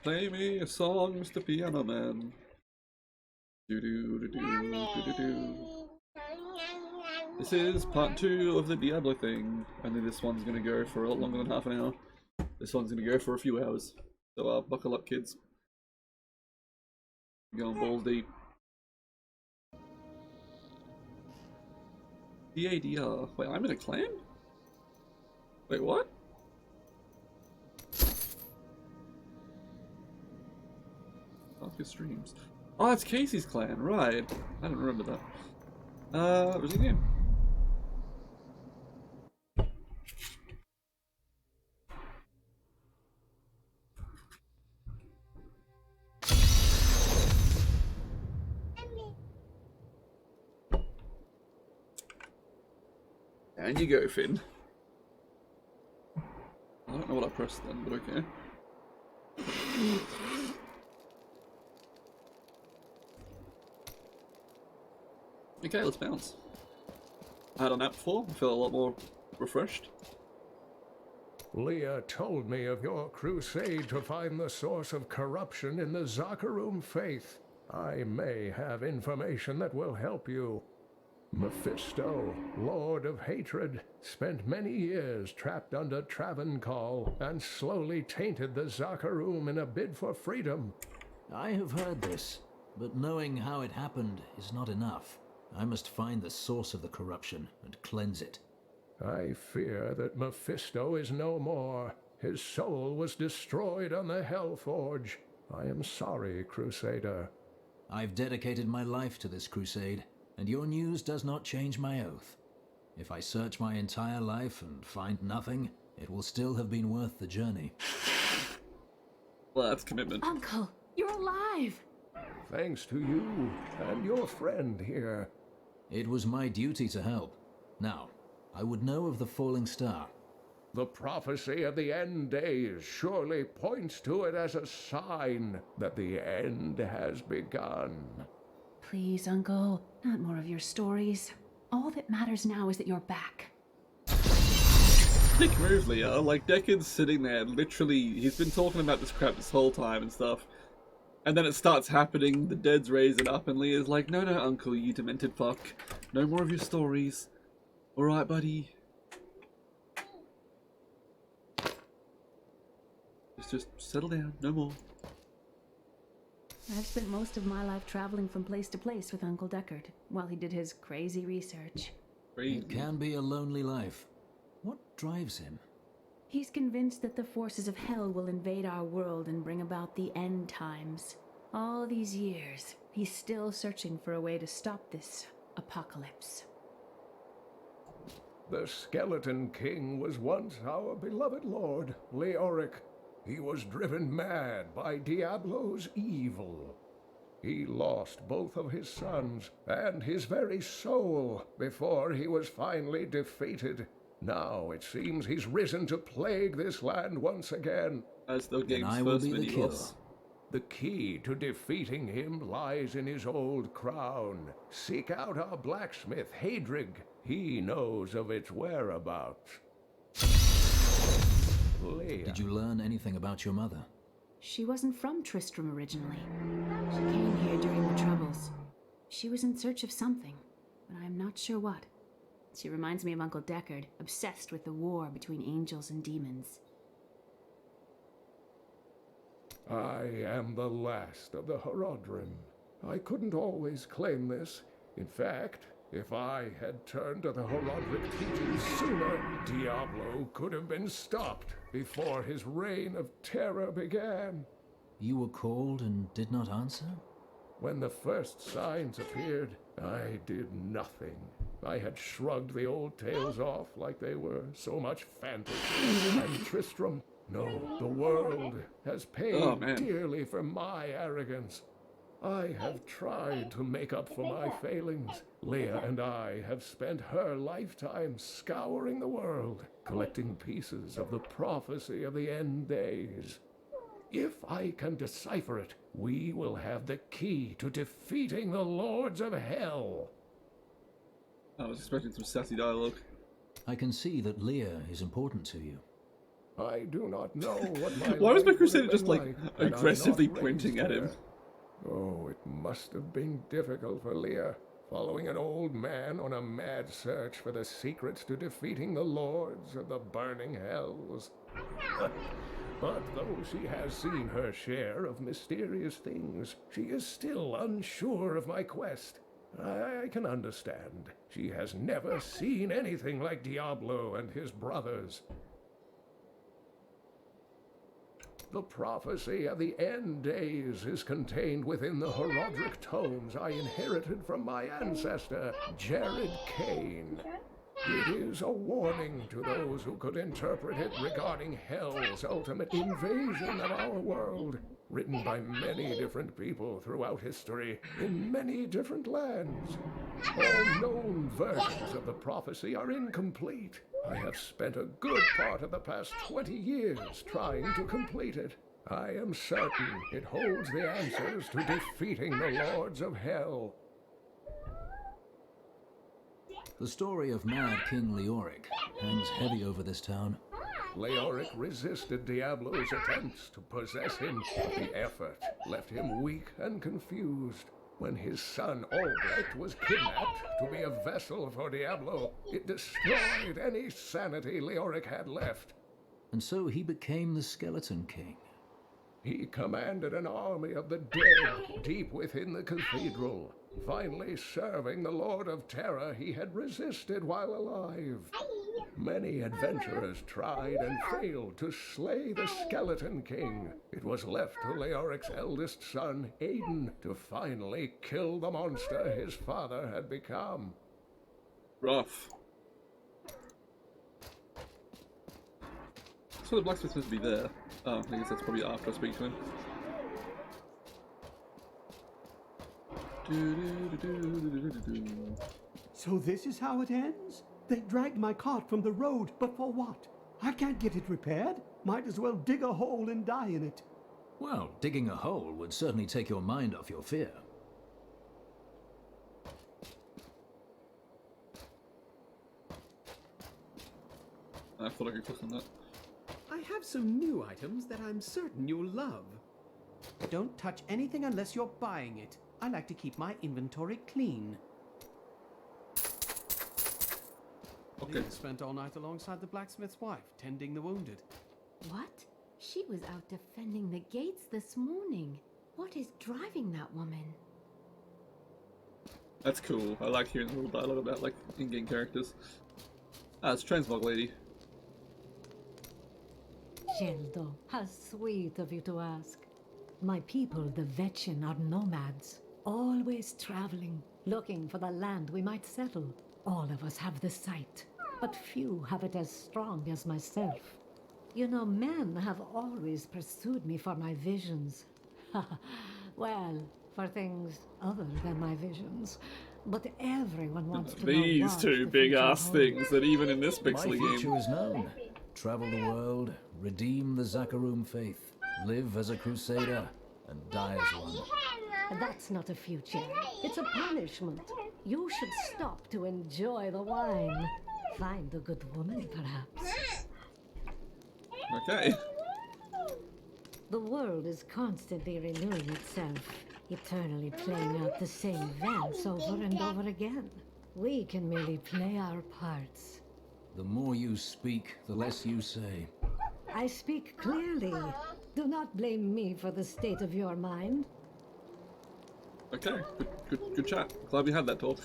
Play me a song, Mr. Piano Man. Do do do do do do do. This is part 2 of the Diablo thing. Only this one's gonna go for a lot longer than half an hour. This one's gonna go for a few hours. So buckle up, kids. Going balls deep. DADR. Wait, I'm in a clan? Wait, what? Off your streams. Oh, it's Casey's clan, right. I don't remember that. Where's the game? And you go, Finn. I don't know what I pressed then, but okay. Okay, let's bounce. I had a nap before, I feel a lot more refreshed. Leah told me of your crusade to find the source of corruption in the Zakarum faith. I may have information that will help you. Mephisto, Lord of Hatred, spent many years trapped under Travancore and slowly tainted the Zakarum in a bid for freedom. I have heard this, but knowing how it happened is not enough. I must find the source of the corruption and cleanse it. I fear that Mephisto is no more. His soul was destroyed on the Hellforge. I am sorry, Crusader. I've dedicated my life to this crusade, and your news does not change my oath. If I search my entire life and find nothing, it will still have been worth the journey. Well, that's commitment. Uncle, you're alive! Thanks to you and your friend here. It was my duty to help. Now, I would know of the falling star. The prophecy of the end days surely points to it as a sign that the end has begun. Please, Uncle, not more of your stories. All that matters now is that you're back. Dick move, Leah. Like, Deckard's sitting there, literally, he's been talking about this crap this whole time and stuff. And then it starts happening, the dead's raising up, and Leah's like, no, no, Uncle, you demented fuck. No more of your stories. Alright, buddy. Just settle down, no more. I've spent most of my life traveling from place to place with Uncle Deckard, while he did his crazy research. Crazy. It can be a lonely life. What drives him? He's convinced that the forces of hell will invade our world and bring about the end times. All these years, he's still searching for a way to stop this apocalypse. The Skeleton King was once our beloved lord, Leoric. He was driven mad by Diablo's evil. He lost both of his sons and his very soul before he was finally defeated. Now it seems he's risen to plague this land once again. As the game's I will first be the mini killer. boss. The key to defeating him lies in his old crown. Seek out our blacksmith, Hadrig. He knows of its whereabouts. Leah. Did you learn anything about your mother? She wasn't from Tristram originally. She came here during the Troubles. She was in search of something, but I'm not sure what. She reminds me of Uncle Deckard, obsessed with the war between angels and demons. I am the last of the Horodrim. I couldn't always claim this. In fact, if I had turned to the Horodric teachings sooner, Diablo could have been stopped before his reign of terror began. You were called and did not answer? When the first signs appeared, I did nothing. I had shrugged the old tales off like they were so much fantasy. And Tristram, no, the world has paid dearly for my arrogance. I have tried to make up for my failings. Leah and I have spent her lifetime scouring the world, collecting pieces of the prophecy of the end days. If I can decipher it, we will have the key to defeating the lords of hell. I was expecting some sassy dialogue. I can see that Leah is important to you. I do not know what my Why was my life would Crusader have just been like had I aggressively not pointing raised at him? her. Oh, it must have been difficult for Leah, following an old man on a mad search for the secrets to defeating the lords of the burning hells. But though she has seen her share of mysterious things, she is still unsure of my quest. I can understand. She has never seen anything like Diablo and his brothers. The prophecy of the end days is contained within the Herodric tomes I inherited from my ancestor, Jared Kane. It is a warning to those who could interpret it regarding Hell's ultimate invasion of our world, written by many different people throughout history, in many different lands. All known versions of the prophecy are incomplete. I have spent a good part of the past 20 years trying to complete it. I am certain it holds the answers to defeating the Lords of Hell. The story of Mad King Leoric hangs heavy over this town. Leoric resisted Diablo's attempts to possess him, but the effort left him weak and confused. When his son Albrecht was kidnapped to be a vessel for Diablo, it destroyed any sanity Leoric had left. And so he became the Skeleton King. He commanded an army of the dead deep within the cathedral, finally serving the Lord of Terror he had resisted while alive. Many adventurers tried and failed to slay the Skeleton King. It was left to Leoric's eldest son, Aiden, to finally kill the monster his father had become. Rough. So the blacksmith's supposed to be there. Oh, I guess that's probably after I speak to him. So this is how it ends? They dragged my cart from the road, but for what? I can't get it repaired. Might as well dig a hole and die in it. Well, digging a hole would certainly take your mind off your fear. I thought I could click on that. I have some new items that I'm certain you'll love. Don't touch anything unless you're buying it. I like to keep my inventory clean. Okay. Leah spent all night alongside the blacksmith's wife, tending the wounded. What? She was out defending the gates this morning. What is driving that woman? That's cool. I like hearing a little dialogue about, like, in-game characters. Ah, it's Transmog Lady. Geldo, how sweet of you to ask. My people, the Vetchin, are nomads, always traveling, looking for the land we might settle. All of us have the sight, but few have it as strong as myself. You know, men have always pursued me for my visions. Well, for things other than my visions. But everyone wants to know These what two the big future ass holds. things that even in this My pixely future game. is known. Travel the world, redeem the Zakarum faith, live as a crusader, and die as one. That's not a future. It's a punishment. You should stop to enjoy the wine. Find a good woman, perhaps. Okay. The world is constantly renewing itself, eternally playing out the same events over and over again. We can merely play our parts. The more you speak, the less you say. I speak clearly. Do not blame me for the state of your mind. Okay, good chat. Glad we had that talk.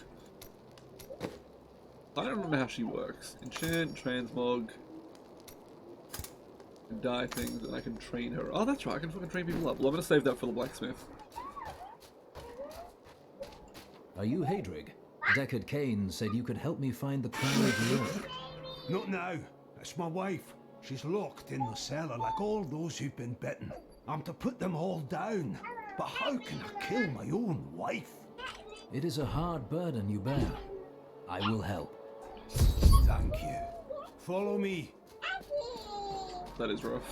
I don't remember how she works. Enchant, transmog, and dye things, and I can train her. Oh, that's right, I can fucking train people up. Well, I'm gonna save that for the blacksmith. Are you Hadrig? Deckard Kane said you could help me find the crown of Leoric. Not now. It's my wife. She's locked in the cellar like all those who've been bitten. I'm to put them all down. But how can I kill my own wife? It is a hard burden you bear. I will help. Thank you. Follow me. That is rough.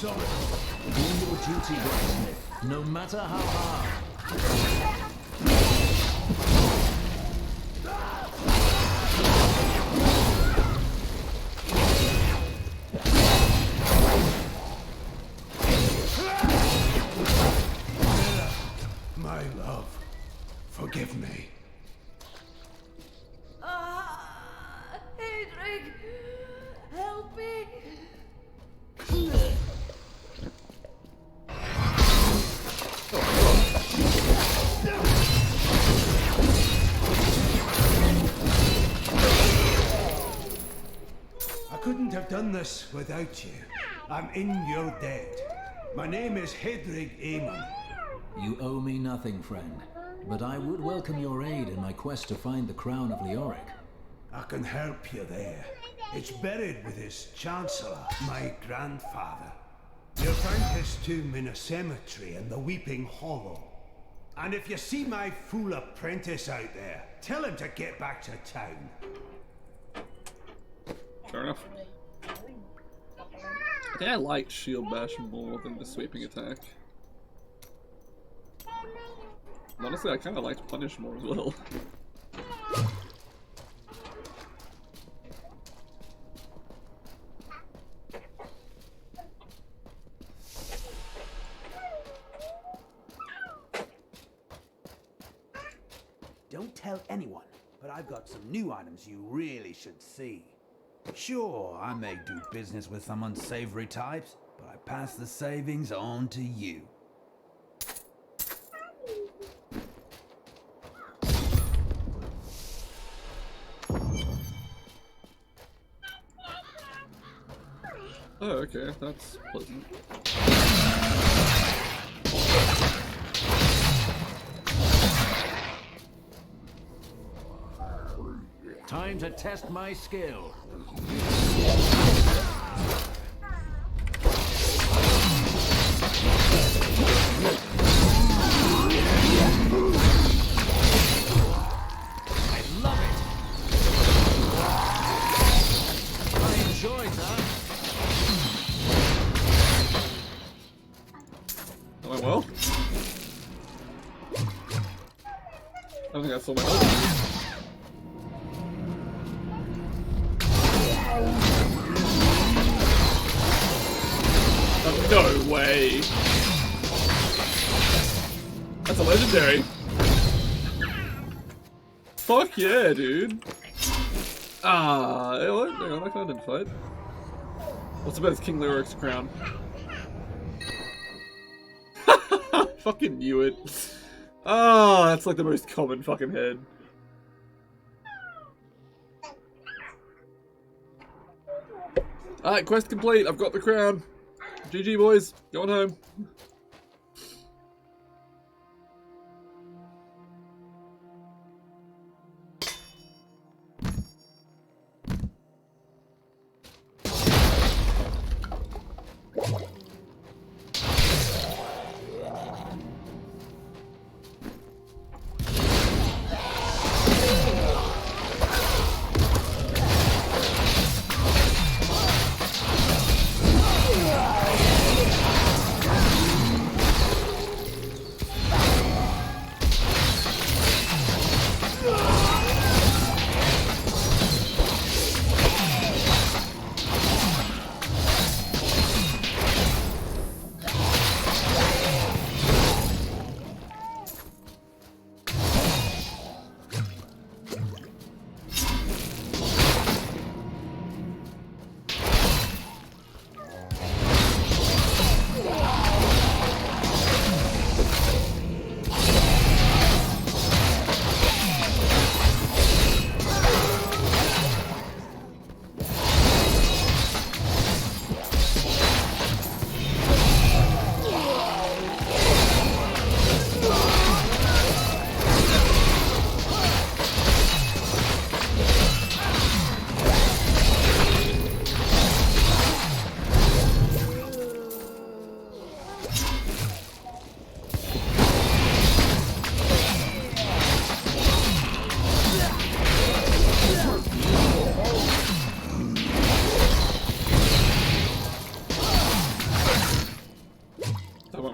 son. Do your duty, blacksmith, no matter how hard. My love, forgive me. Hedrig, help me. I couldn't have done this without you. I'm in your debt. My name is Hedrig Aemon. You owe me nothing, friend. But I would welcome your aid in my quest to find the crown of Leoric. I can help you there. It's buried with his chancellor, my grandfather. You'll find his tomb in a cemetery in the Weeping Hollow. And if you see my fool apprentice out there, tell him to get back to town. Fair enough. I think I like Shield Bash more than the sweeping attack. Honestly, I kind of liked Punish more as well. Don't tell anyone, but I've got some new items you really should see. Sure, I may do business with some unsavory types, but I pass the savings on to you. Oh, okay, that's pleasant. Time to test my skill. I love it. I enjoy that. That went well. I don't think I saw my ult. No way. That's a legendary. Fuck yeah, dude. Ah, what? Hang on, I can't identify it. What's about King Lyric's crown? Fucking knew it. Ah, that's like the most common fucking head. Alright, quest complete. I've got the crown. GG boys, going home.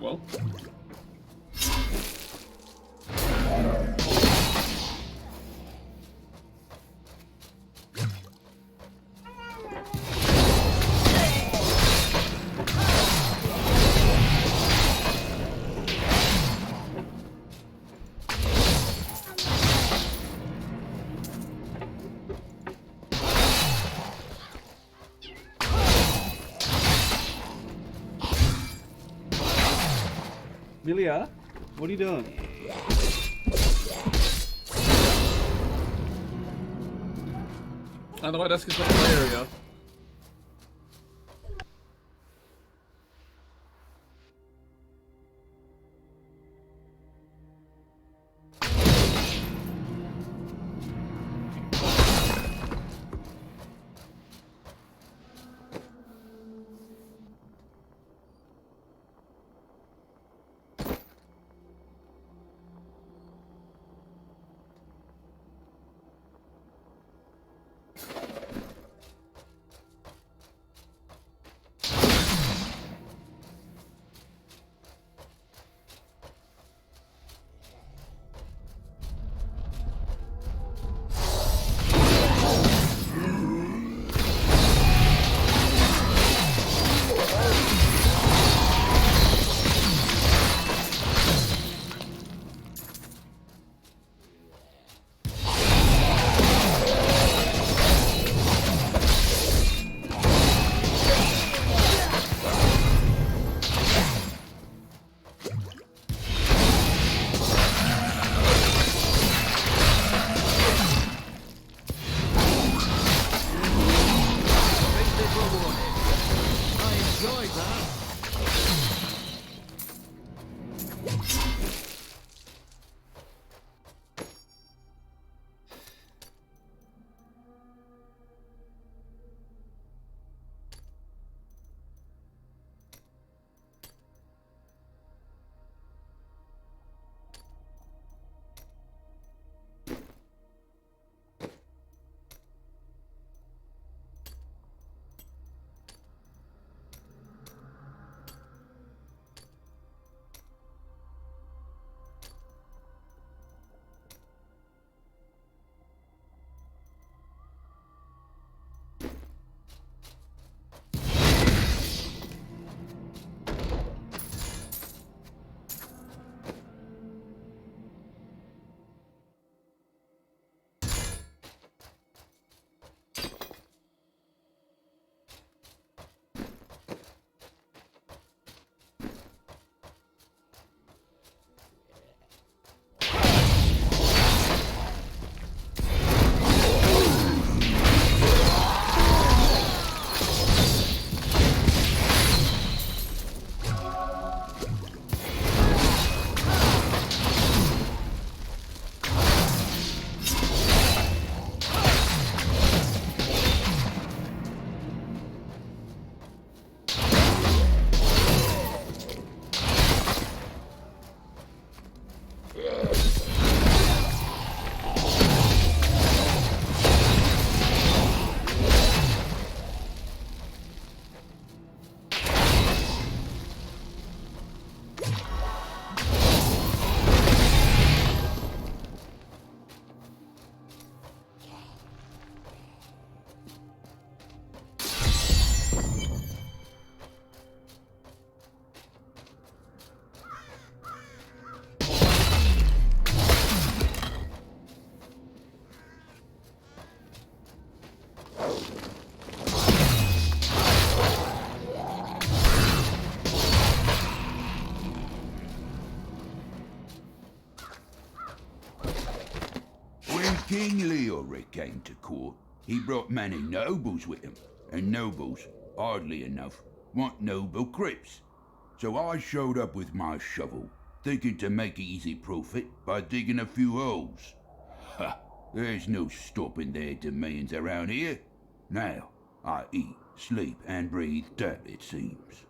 went well. Milia, what are you doing? And the white desk is in the area. King Leoric came to court. He brought many nobles with him, and nobles, oddly enough, want noble crypts. So I showed up with my shovel, thinking to make easy profit by digging a few holes. Ha! There's no stopping their demands around here. Now, I eat, sleep, and breathe dirt, it seems.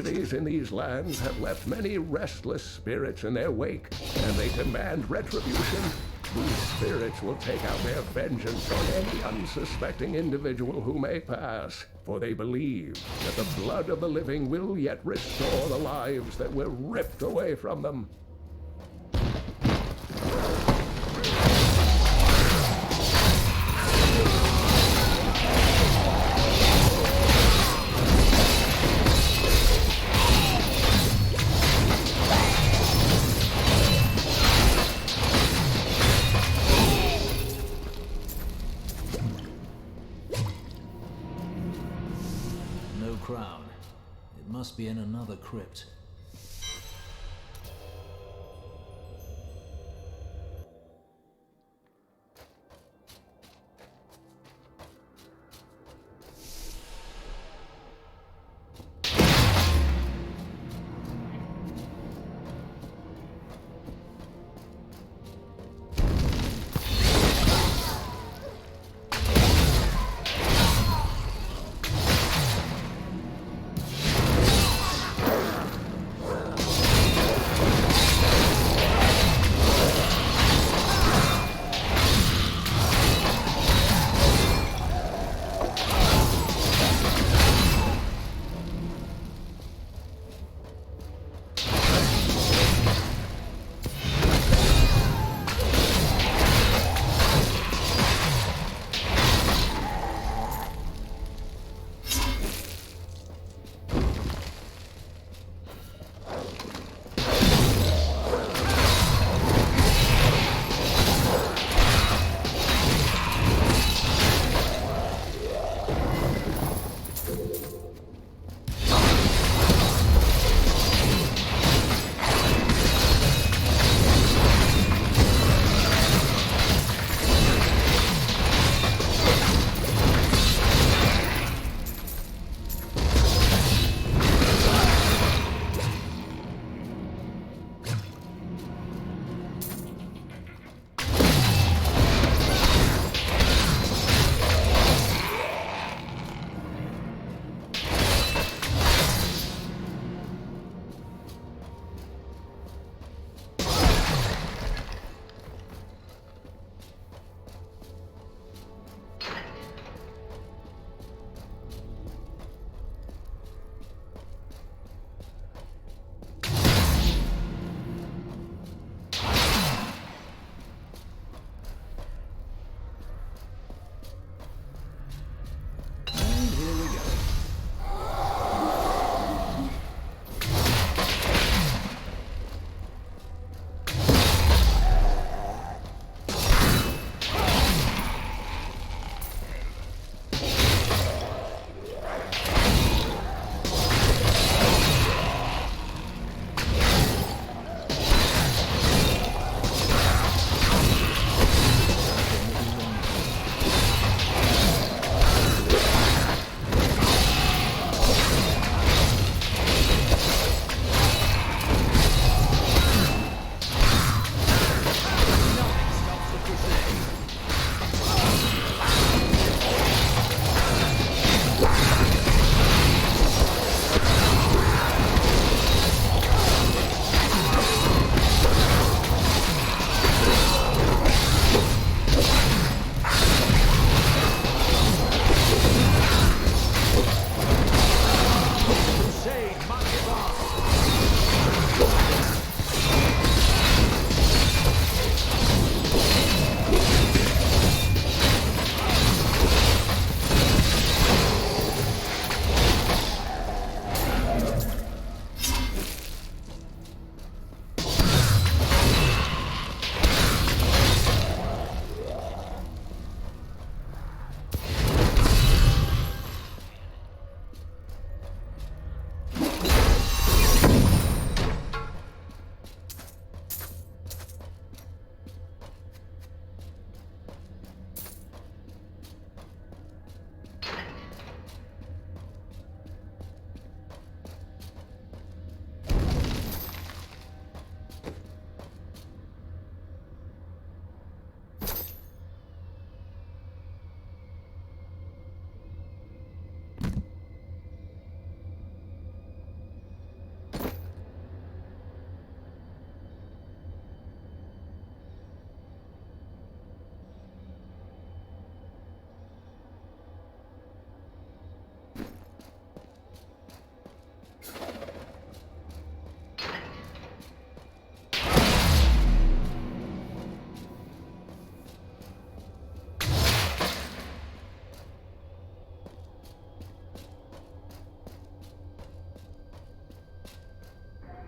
tragedies in these lands have left many restless spirits in their wake, and they demand retribution. These spirits will take out their vengeance on any unsuspecting individual who may pass, for they believe that the blood of the living will yet restore the lives that were ripped away from them. Crown. It must be in another crypt.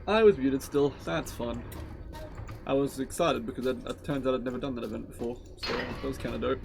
I was muted still. That's fun. I was excited because it turns out I'd never done that event before, so that was kind of dope.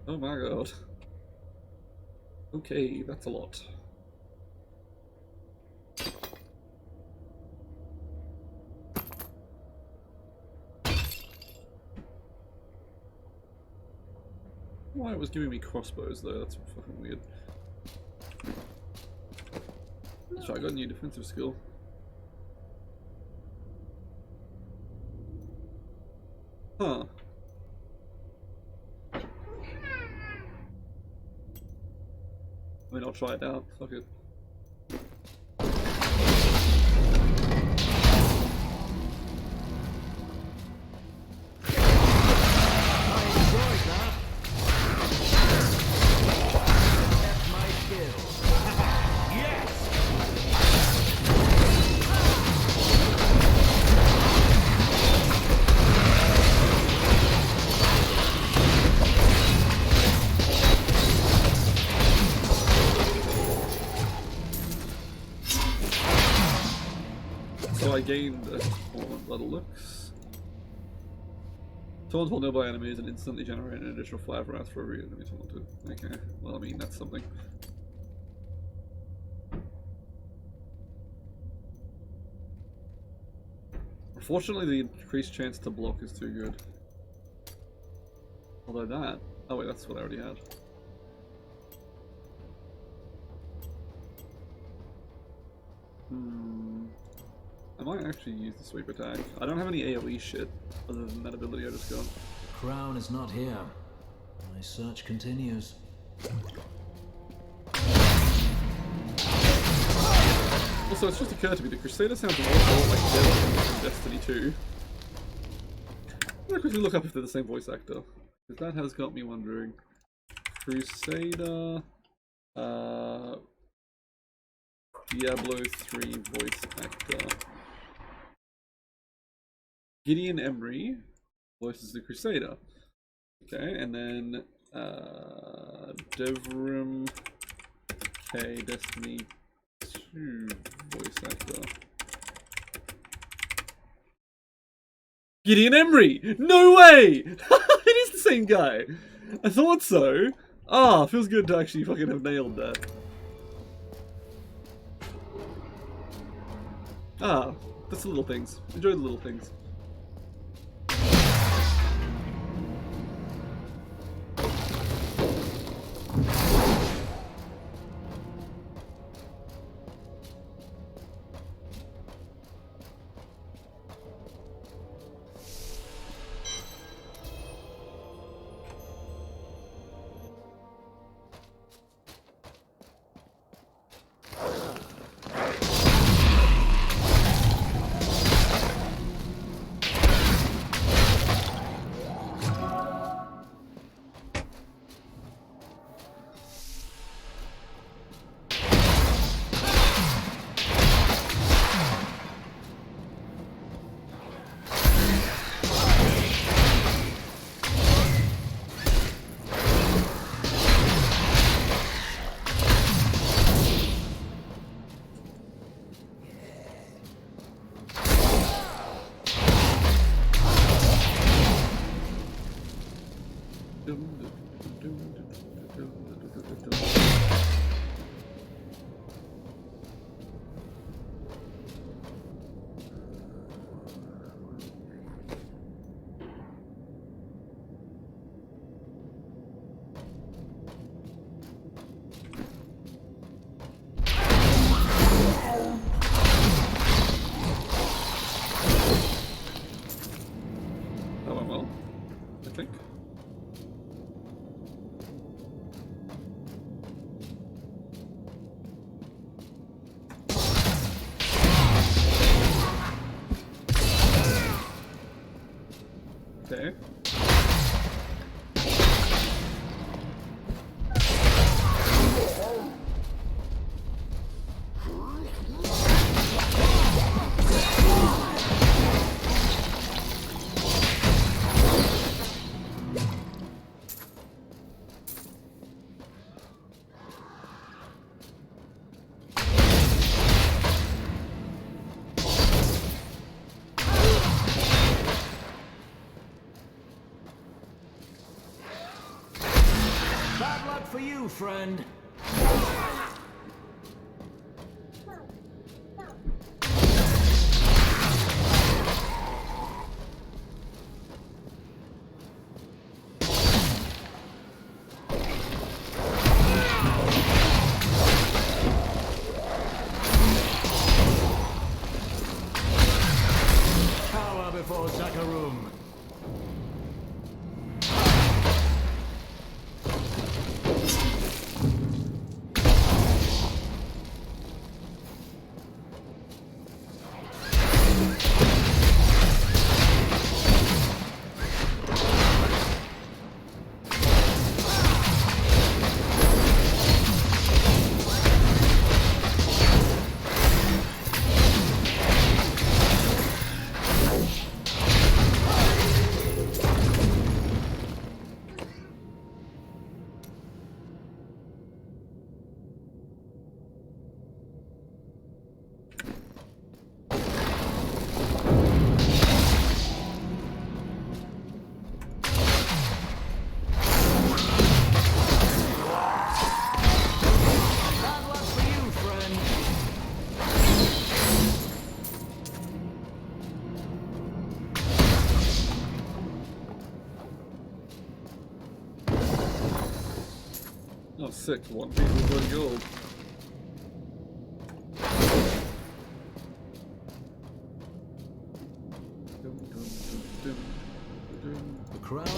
Oh my god. Okay, that's a lot. Why it was giving me crossbows though, that's fucking weird. So I got a new defensive skill. Huh. I mean, I'll try it out. Fuck it. So I gained a moment by the looks. Taunts while nearby enemies and instantly generate an additional flavor rounds for every enemy taunted. Okay, well I mean that's something. Unfortunately the increased chance to block is too good. Although that... oh wait, that's what I already had. I might actually use the sweep attack. I don't have any AoE shit other than that ability I just got. Crown is not here. My search continues. Also, it's just occurred to me, the Crusader sounds an awful lot like Diablo from Destiny 2. I'm gonna quickly look up if they're the same voice actor, because that has got me wondering. Crusader... Diablo 3 voice actor. Gideon Emery voices the Crusader. Okay, and then Devrim K Destiny 2 voice actor. Gideon Emery! No way! It is the same guy! I thought so! Ah, feels good to actually fucking have nailed that. Ah, that's the little things. Enjoy the little things. for you, friend. Cower before Zakarum. Oh, sick. One piece of good gold. The crowd goes.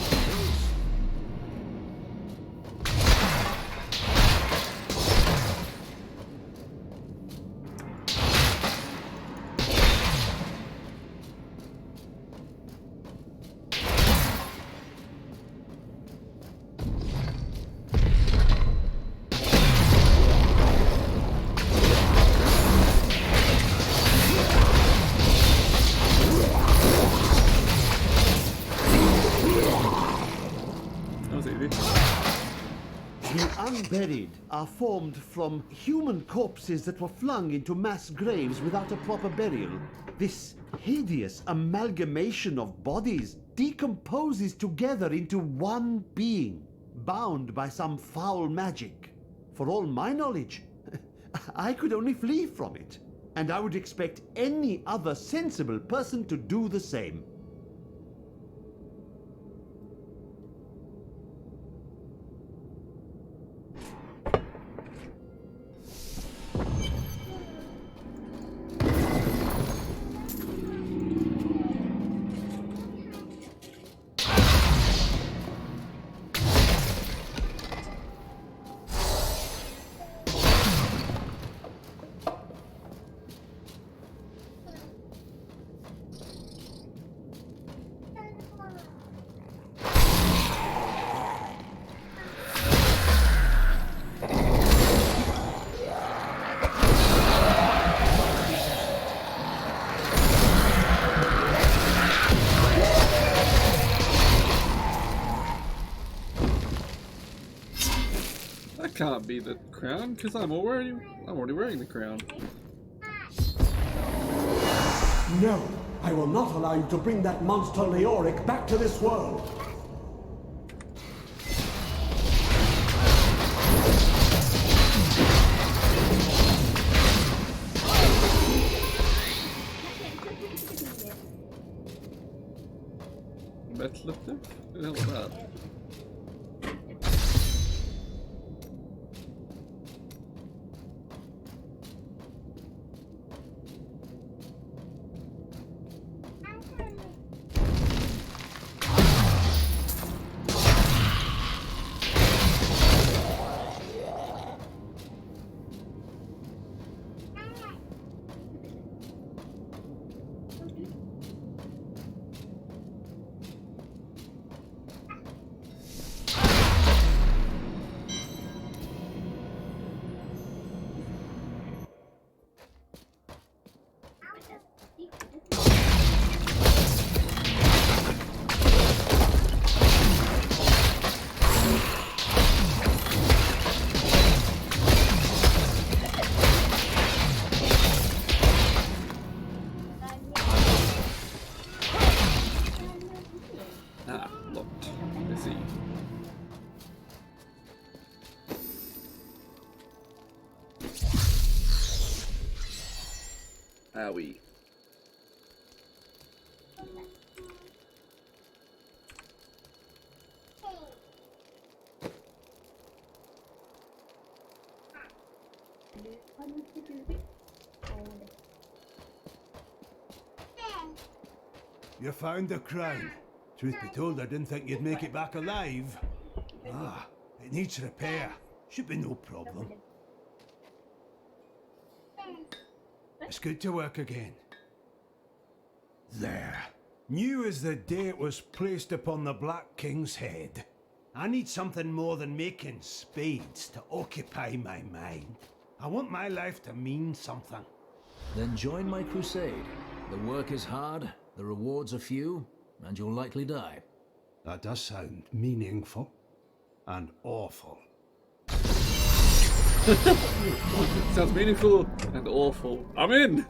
Unburied are formed from human corpses that were flung into mass graves without a proper burial. This hideous amalgamation of bodies decomposes together into one being, bound by some foul magic. For all my knowledge, I could only flee from it, and I would expect any other sensible person to do the same. Can't be the crown because I'm already wearing the crown. No, I will not allow you to bring that monster Leoric back to this world. Metlifter? What the hell is that? Owie. You found the crown. Truth be told, I didn't think you'd make it back alive. Ah, it needs repair. Should be no problem. It's good to work again. There. New as the day it was placed upon the Black King's head. I need something more than making spades to occupy my mind. I want my life to mean something. Then join my crusade. The work is hard, the rewards are few, and you'll likely die. That does sound meaningful and awful. Sounds meaningful and awful. I'm in!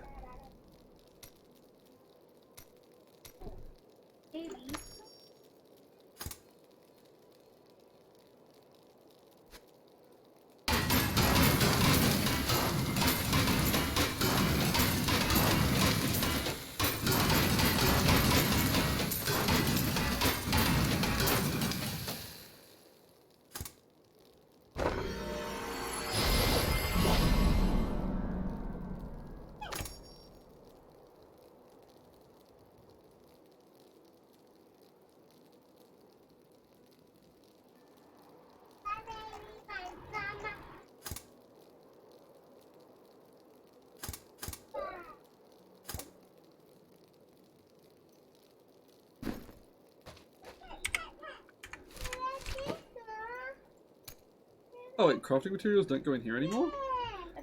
Oh wait, crafting materials don't go in here anymore?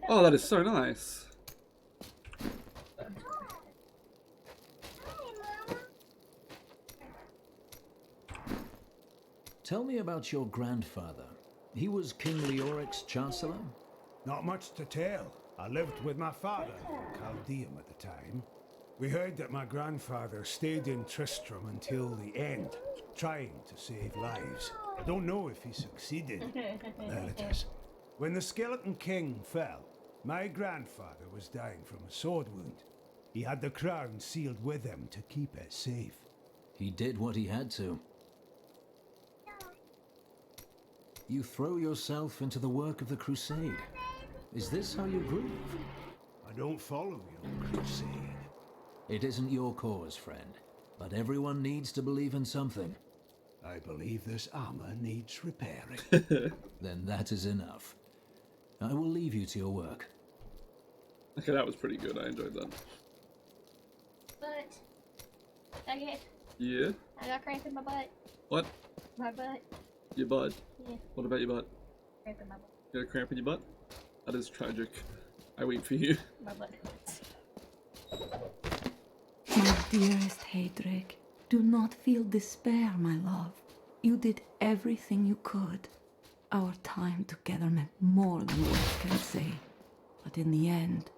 Oh, that is so nice. Tell me about your grandfather. He was King Leoric's Chancellor? Not much to tell. I lived with my father, Chaldeum at the time. We heard that my grandfather stayed in Tristram until the end, trying to save lives. I don't know if he succeeded. There it is. When the Skeleton King fell, my grandfather was dying from a sword wound. He had the crown sealed with him to keep it safe. He did what he had to. You throw yourself into the work of the crusade. Is this how you grieve? I don't follow your crusade. It isn't your cause, friend. But everyone needs to believe in something. I believe this armor needs repairing. Then that is enough. I will leave you to your work. Okay, that was pretty good. I enjoyed that. But okay. Yeah? I got cramp in my butt. What? My butt. Your butt? Yeah. What about your butt? Cramp in my butt. You got a cramp in your butt? That is tragic. I weep for you. My butt hurts. My dearest Heydrich, do not feel despair, my love. You did everything you could. Our time together meant more than words can say. But in the end,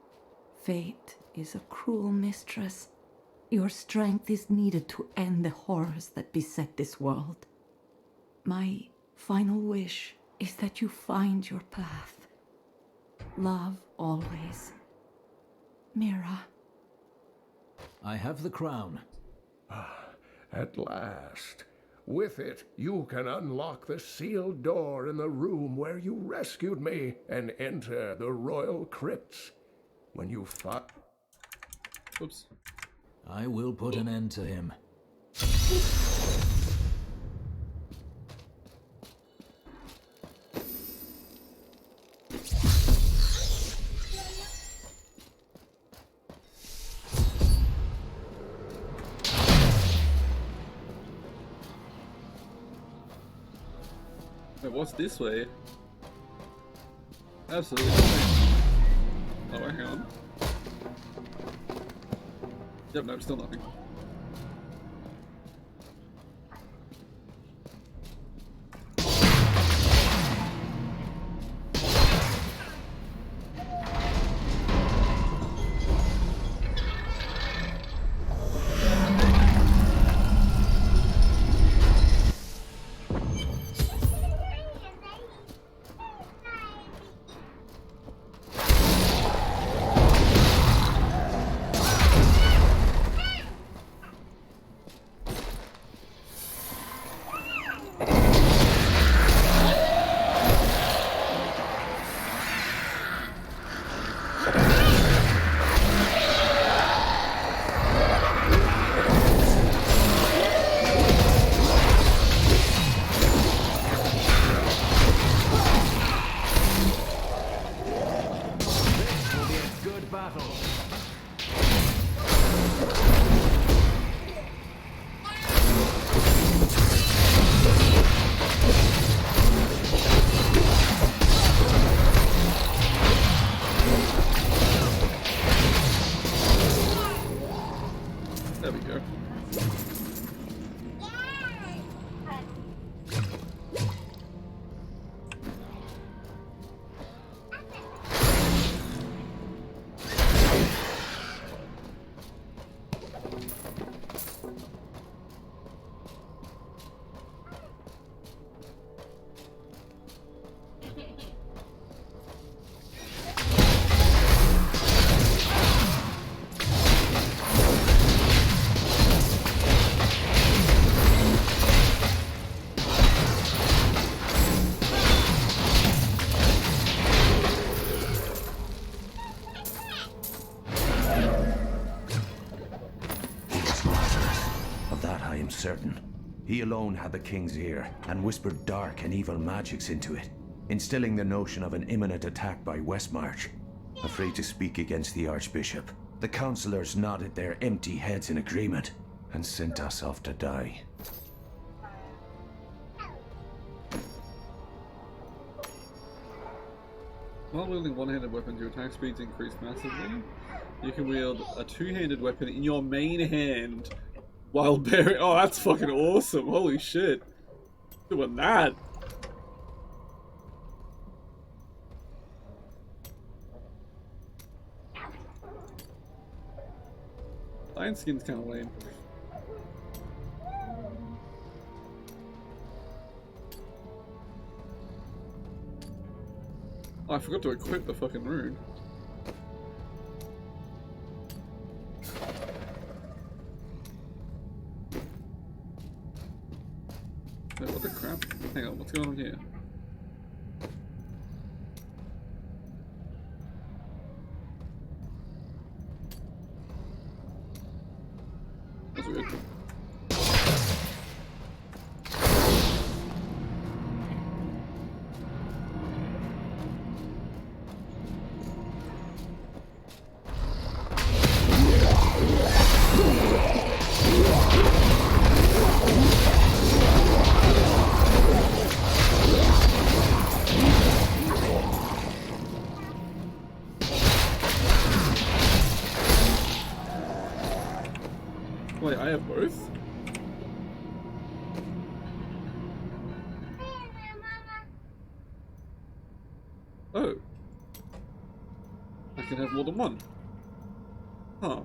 fate is a cruel mistress. Your strength is needed to end the horrors that beset this world. My final wish is that you find your path. Love always. Mira. I have the crown. At last. With it, you can unlock the sealed door in the room where you rescued me and enter the royal crypts. When you find... Oops. I will put an end to him. Wait, what's this way? Absolutely nothing. Oh, hang on. Yep, no, still nothing. certain. He alone had the king's ear and whispered dark and evil magics into it, instilling the notion of an imminent attack by Westmarch. Afraid to speak against the Archbishop, the councillors nodded their empty heads in agreement and sent us off to die. While wielding one-handed weapons, your attack speeds increase massively. You can wield a two-handed weapon in your main hand while bearing... Oh, that's fucking awesome. Holy shit. Doing that. Lion skin's kind of lame. Oh, I forgot to equip the fucking rune. Wait, what the crap? Hang on, what's going on here? That's weird. Wait, I have both? Oh. I can have more than one. Huh.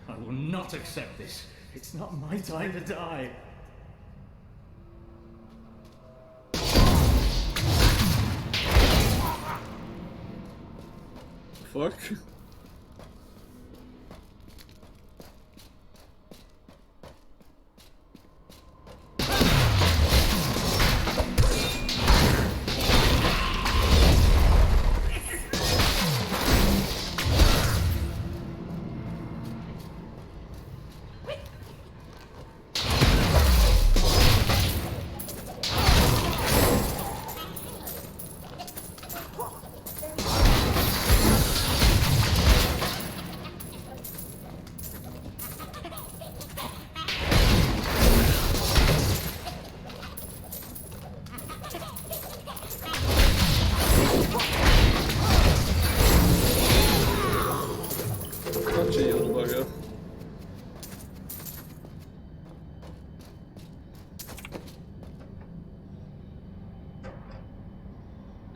I will not accept this. It's not my time to die. Fuck.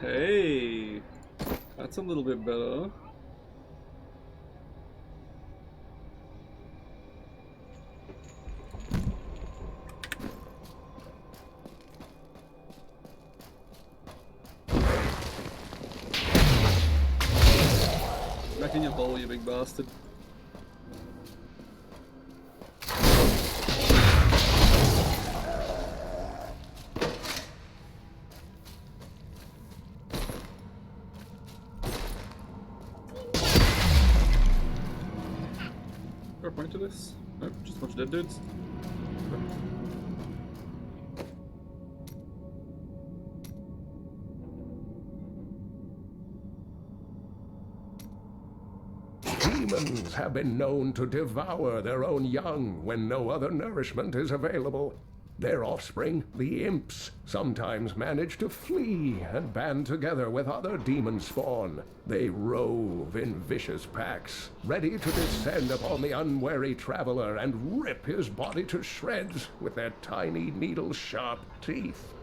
Hey, that's a little bit better. Back in your hole, you big bastard. Point to this? Nope, just a bunch of dead dudes. Demons have been known to devour their own young when no other nourishment is available. Their offspring, the imps, sometimes manage to flee and band together with other demon spawn. They rove in vicious packs, ready to descend upon the unwary traveler and rip his body to shreds with their tiny needle-sharp teeth.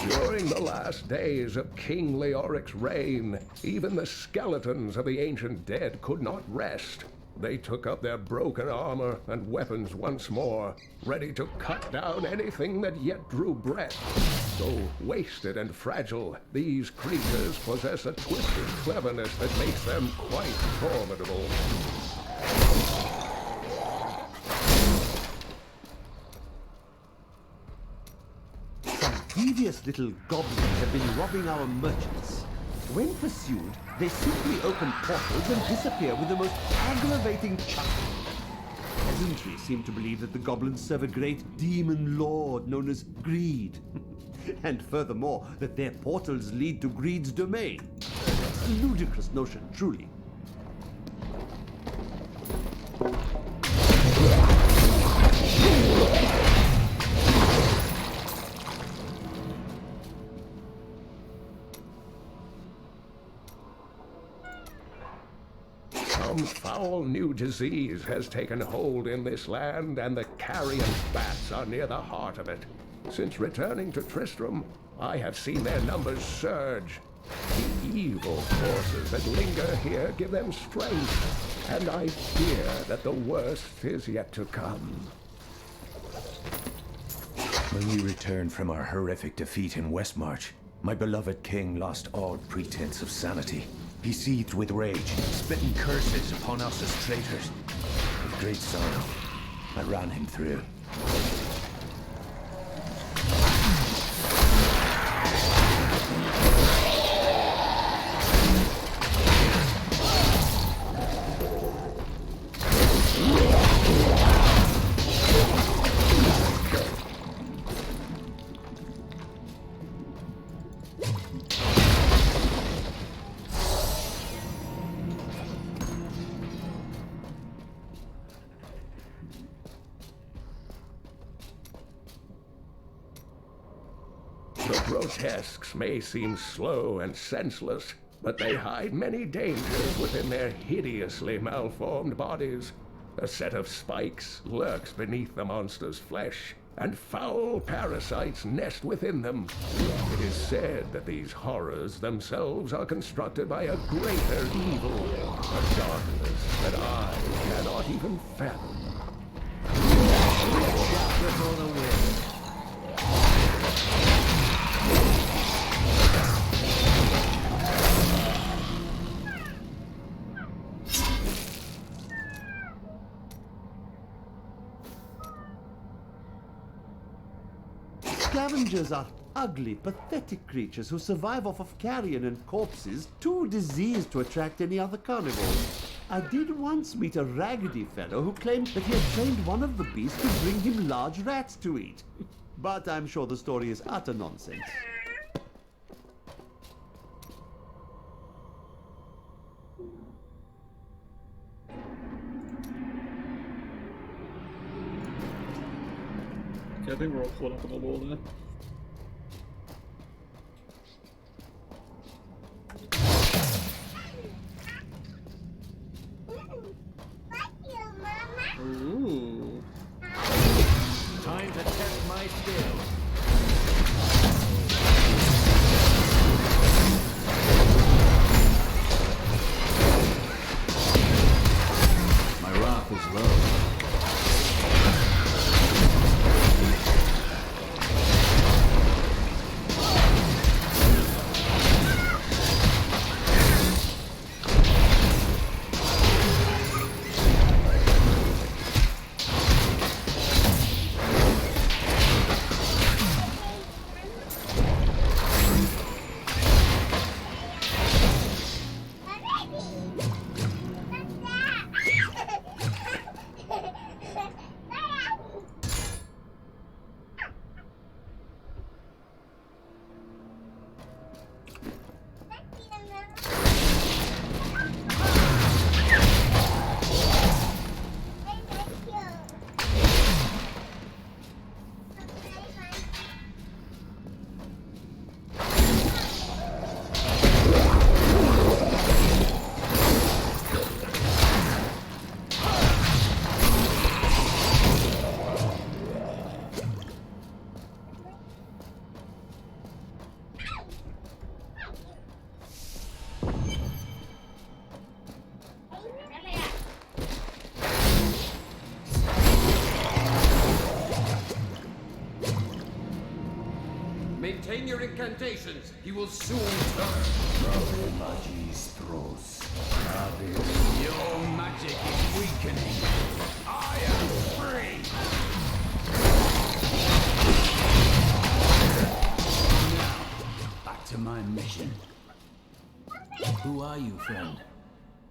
During the last days of King Leoric's reign, even the skeletons of the ancient dead could not rest. They took up their broken armor and weapons once more, ready to cut down anything that yet drew breath. Though wasted and fragile, these creatures possess a twisted cleverness that makes them quite formidable. Devious little goblins have been robbing our merchants. When pursued, they simply open portals and disappear with the most aggravating chuckle. Peasantry seem to believe that the goblins serve a great demon lord known as Greed. And furthermore, that their portals lead to Greed's domain. A ludicrous notion, truly. Some foul new disease has taken hold in this land, and the carrion bats are near the heart of it. Since returning to Tristram, I have seen their numbers surge. The evil forces that linger here give them strength, and I fear that the worst is yet to come. When we returned from our horrific defeat in Westmarch, my beloved king lost all pretense of sanity. He seethed with rage, spitting curses upon us as traitors. With great sorrow, I ran him through. The grotesques may seem slow and senseless, but they hide many dangers within their hideously malformed bodies. A set of spikes lurks beneath the monster's flesh, and foul parasites nest within them. It is said that these horrors themselves are constructed by a greater evil, a darkness that I cannot even fathom. Before the wind. Scavengers are ugly, pathetic creatures who survive off of carrion and corpses, too diseased to attract any other carnivores. I did once meet a raggedy fellow who claimed that he had trained one of the beasts to bring him large rats to eat. But I'm sure the story is utter nonsense. Okay, I think we're all caught up on the wall there. Ooh. Time to test my skill. My wrath is low. your incantations. He will soon turn. Your magic is weakening. I am free. Now, back to my mission. Who are you, friend?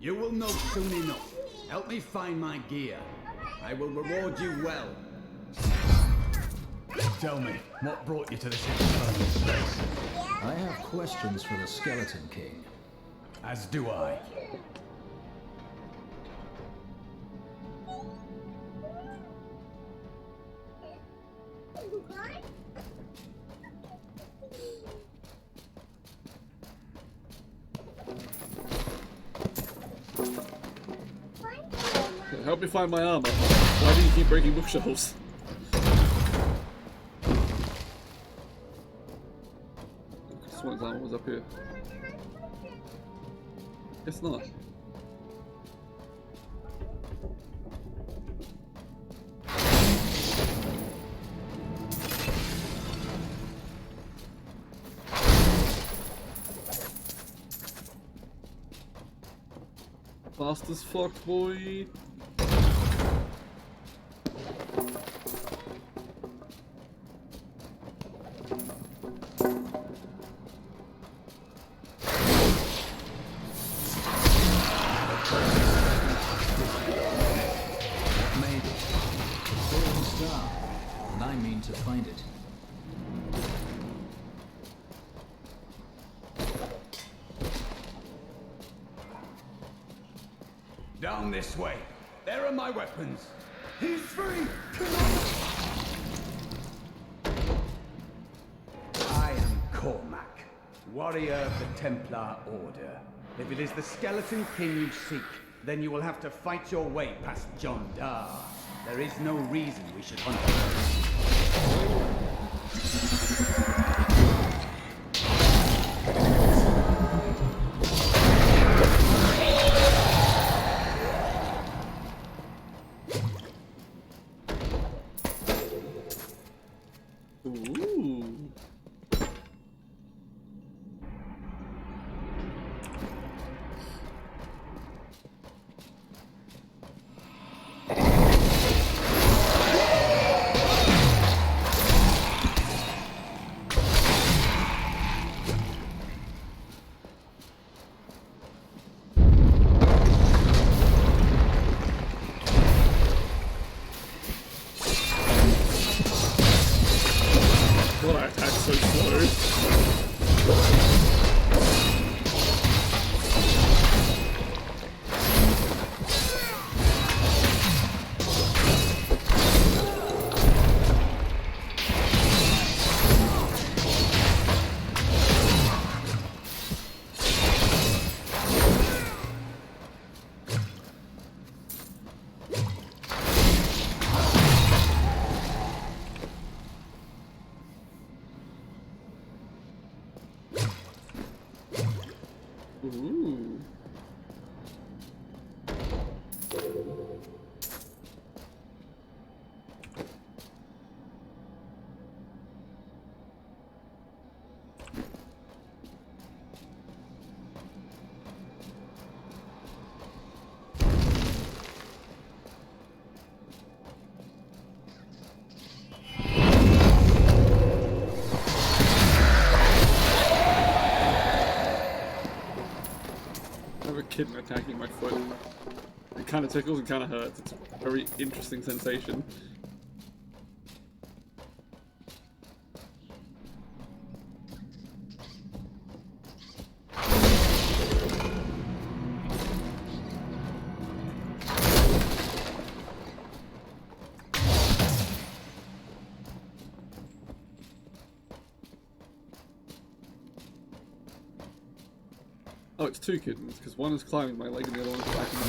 You will know soon enough. Help me find my gear. I will reward you well. Tell me, what brought you to this infernal space? I have questions for the Skeleton King. As do I. Help me find my armor. Why do you keep breaking bookshelves? Someone's armor was up here. Guess not. Fast as fuck, boy. Down this way. There are my weapons. He's free! I am Cormac, warrior of the Templar Order. If it is the Skeleton King you seek, then you will have to fight your way past John Dar. There is no reason we should hunt him. Ooh. Kitten attacking my foot. It kind of tickles and kind of hurts. It's a very interesting sensation. Oh, it's two kittens, because one is climbing my leg and the other one is attacking my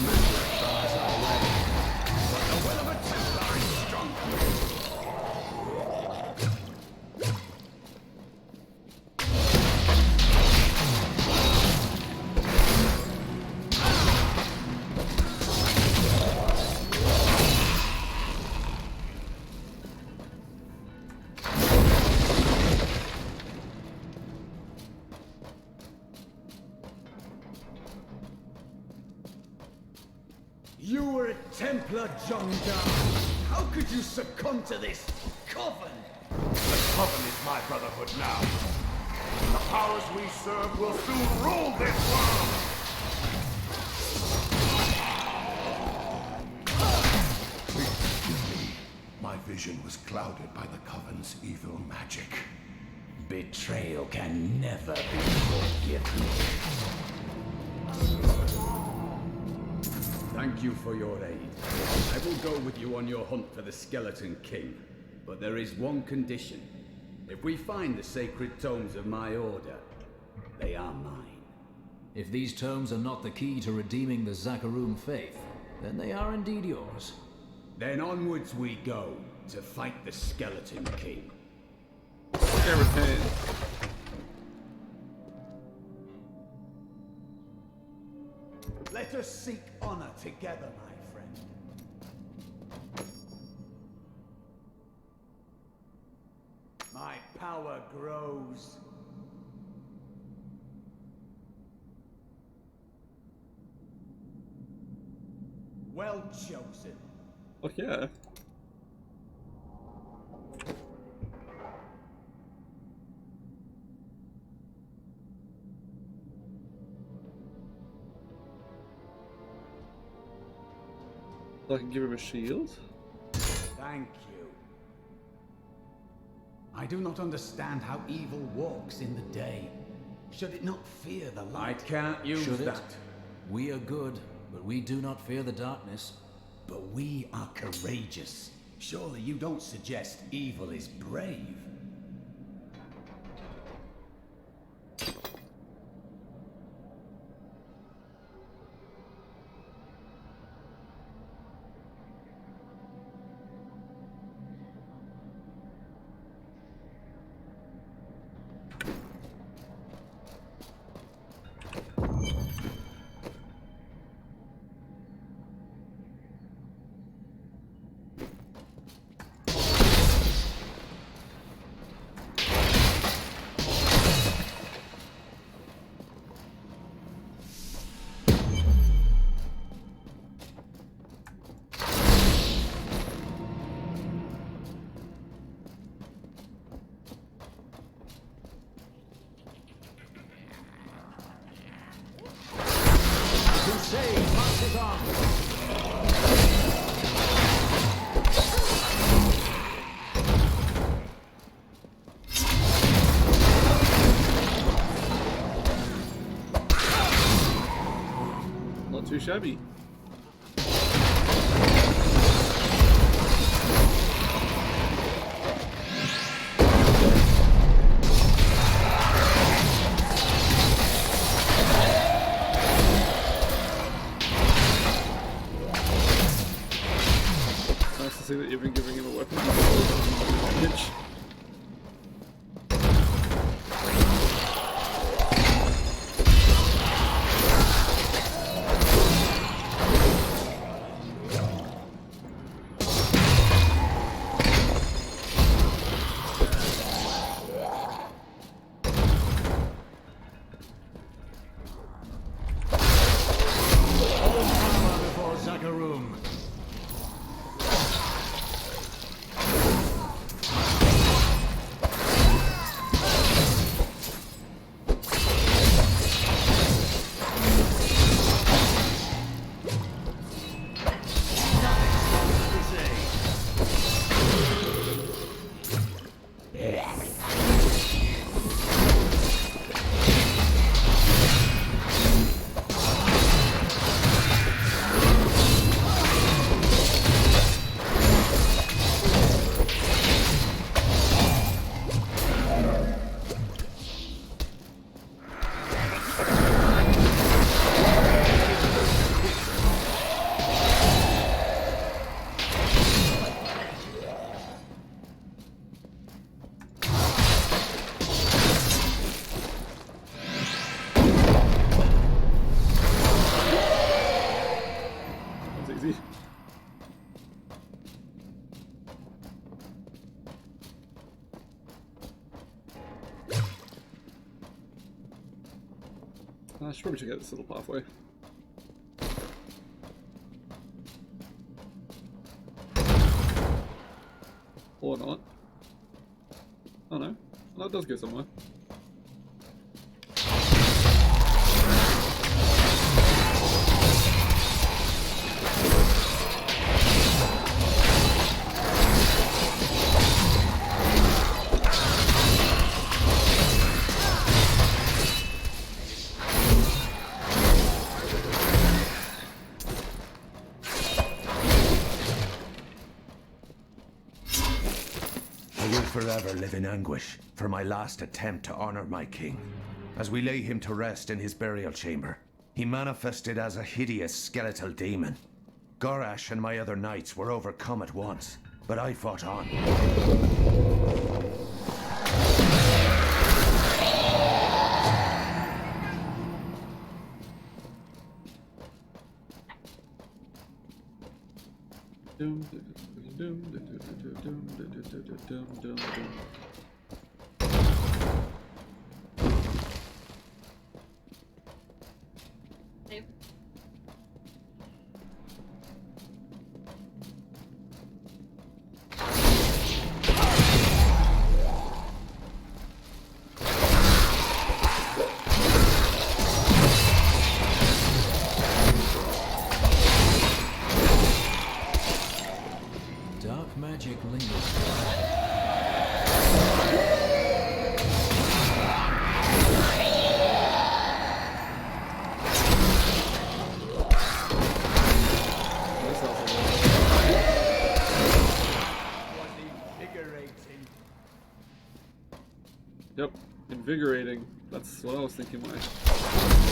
You were a Templar, Jongda. How could you succumb to this coven? The Coven is my brotherhood now. The powers we serve will soon rule this world! My vision was clouded by the Coven's evil magic. Betrayal can never be forgiven. Thank you for your aid. I will go with you on your hunt for the Skeleton King. But there is one condition. If we find the sacred tomes of my order, they are mine. If these tomes are not the key to redeeming the Zakarum faith, then they are indeed yours. Then onwards we go to fight the Skeleton King. Let us seek honor together, my friend. My power grows. Well chosen. Oh yeah. I can give him a shield. Thank you. I do not understand how evil walks in the day. Should it not fear the light? I can't use Should that. it? We are good, but we do not fear the darkness. But we are courageous. Surely you don't suggest evil is brave? Not too shabby. Nice to see that you've been giving him a weapon. Bitch. Before Zakarum. Easy. I should probably check out this little pathway. Or not. Oh no. Oh, it does go somewhere. Forever live in anguish for my last attempt to honor my king. As we lay him to rest in his burial chamber, he manifested as a hideous skeletal demon. Gorash and my other knights were overcome at once, but I fought on. Save. Dark magic lingers. Yep, invigorating. That's what I was thinking. My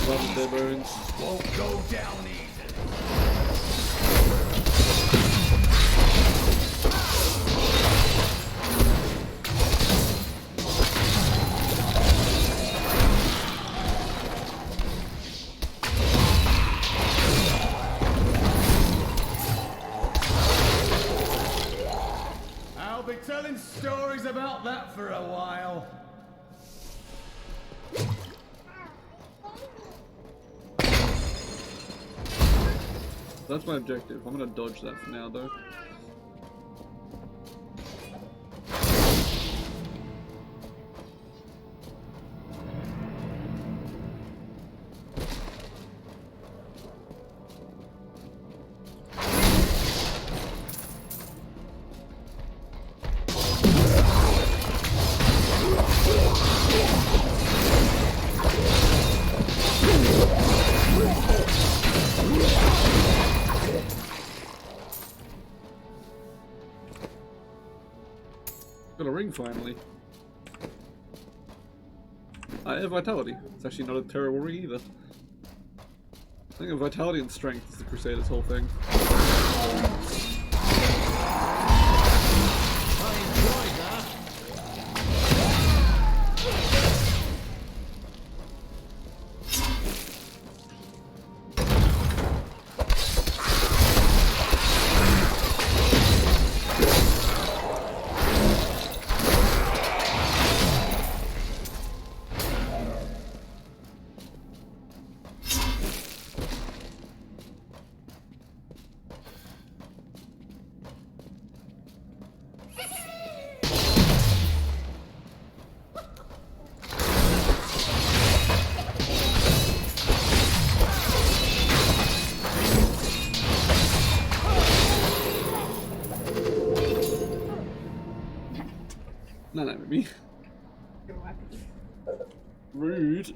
love their bones won't go down easy. I'll be telling stories about that for a while. That's my objective. I'm gonna dodge that for now, though. Got a ring finally. I have vitality. It's actually not a terrible ring either. I think of vitality and strength is the Crusader's whole thing. I enjoyed that. Not at me. Rude.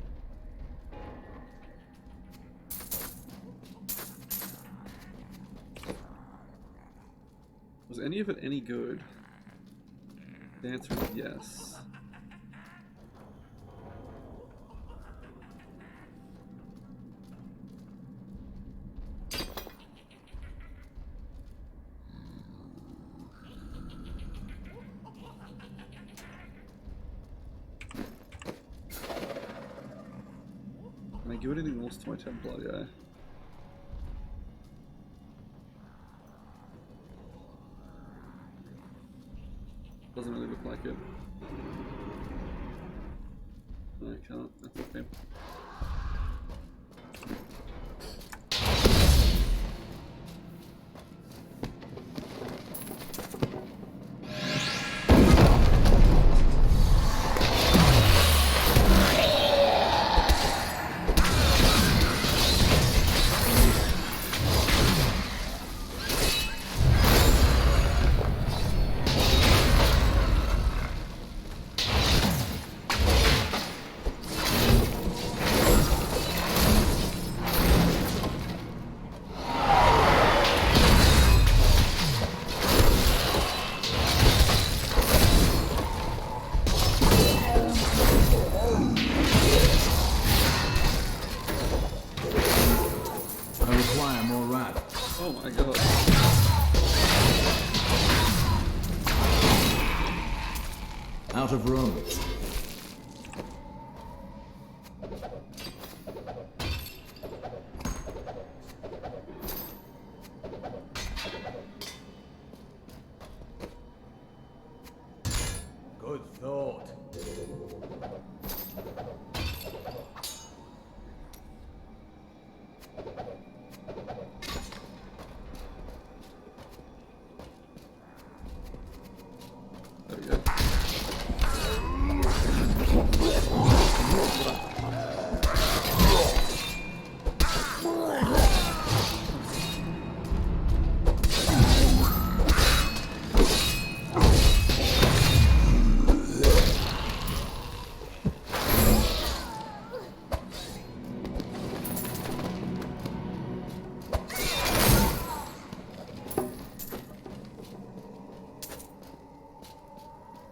Was any of it any good? The answer is yes. Can I give anything else to my Templar? Yeah. Doesn't really look like it. No, I can't. That's okay. of room. Good thought. There we go.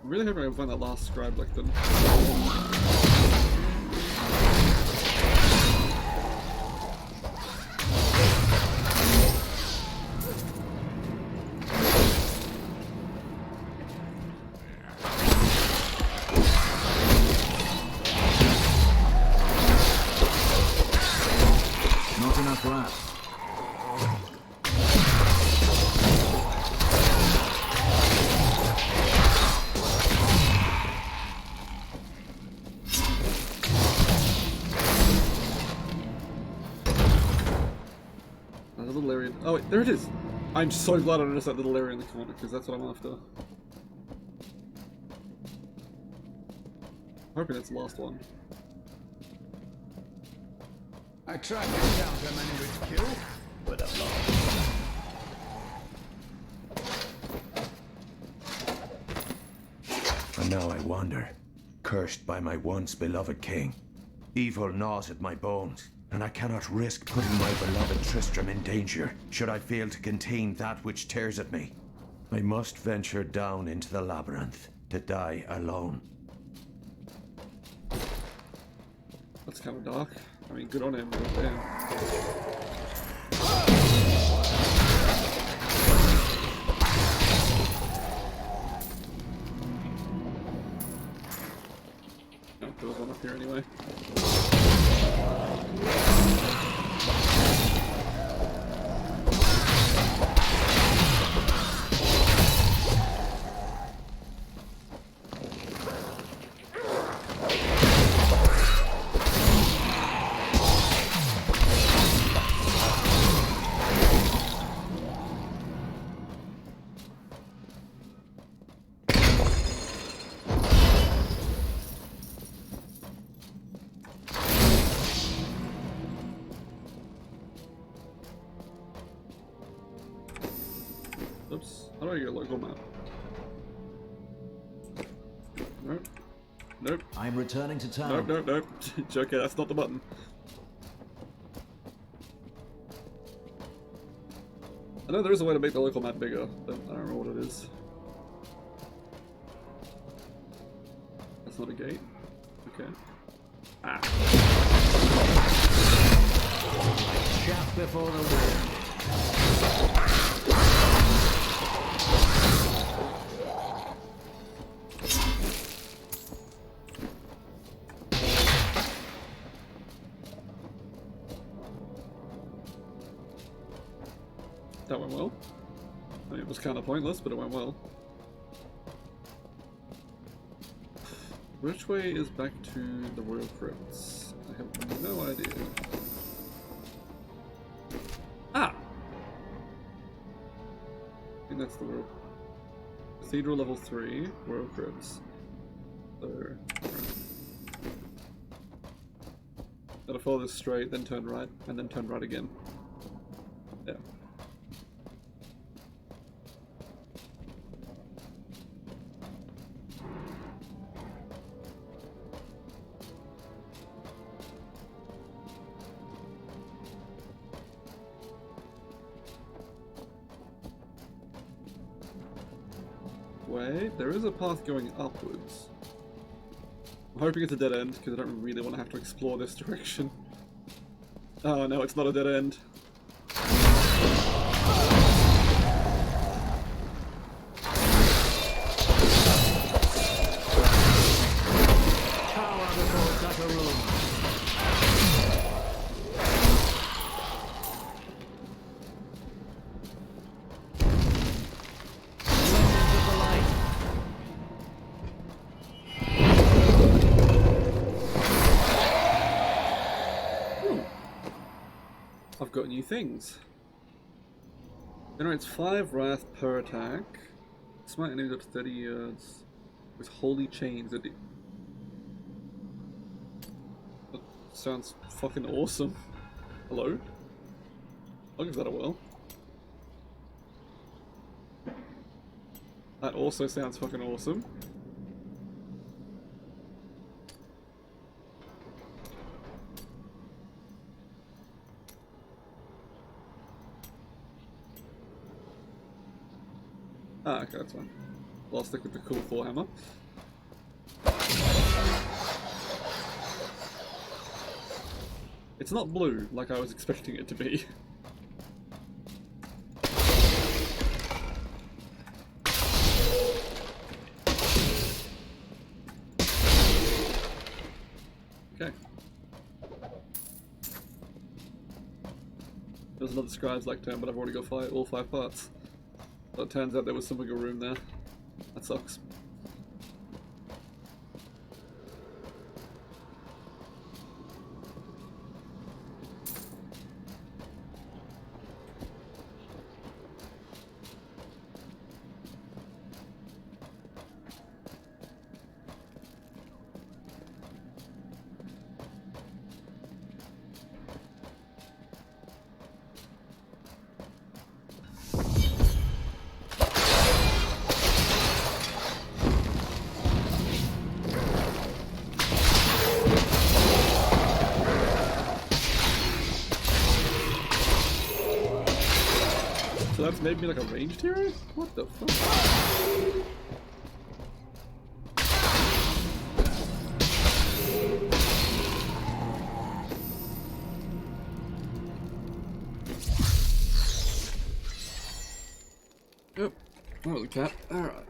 I'm really hoping I can find that last scribe lectern. Not enough rats. There's a little area. Oh wait, there it is! I'm so glad I noticed that little area in the corner, because that's what I'm after. Hoping it's the last one. I tried to counter many with kill, but I've lost. And now I wander, cursed by my once beloved king. Evil gnaws at my bones, and I cannot risk putting my beloved Tristram in danger, should I fail to contain that which tears at me. I must venture down into the labyrinth, to die alone. That's kind of dark. I mean, good on him, but damn. No, there was one up here anyway. Oops. How do I get a local map? Nope. Nope. I'm returning to town. Nope, nope, nope. It's okay, that's not the button. I know there is a way to make the local map bigger, but I don't know what it is. That's not a gate. Okay. Ah. Shaft before the wind. That went well. I mean, it was kind of pointless, but it went well. Which way is back to the Royal Crypts? I have no idea. Ah! I think that's the Royal... Cathedral level 3, Royal Crypts. So... Gotta follow this straight, then turn right, and then turn right again. Yeah. Wait, there is a path going upwards. I'm hoping it's a dead end, because I don't really want to have to explore this direction. Oh no, it's not a dead end. I've got new things. Generates 5 wrath per attack. Smite enemies up to 30 yards. With holy chains. That sounds fucking awesome. Hello? I'll give that a whirl. That also sounds fucking awesome. Ah, okay, that's fine. I'll stick with the cool 4 hammer. It's not blue like I was expecting it to be. Okay. There's another scribe's like turn, but I've already got all 5 parts. So it turns out there was some wiggle room there. That sucks. So that's made me like a ranged hero? What the fuck? Yep, that was a cat. Alright.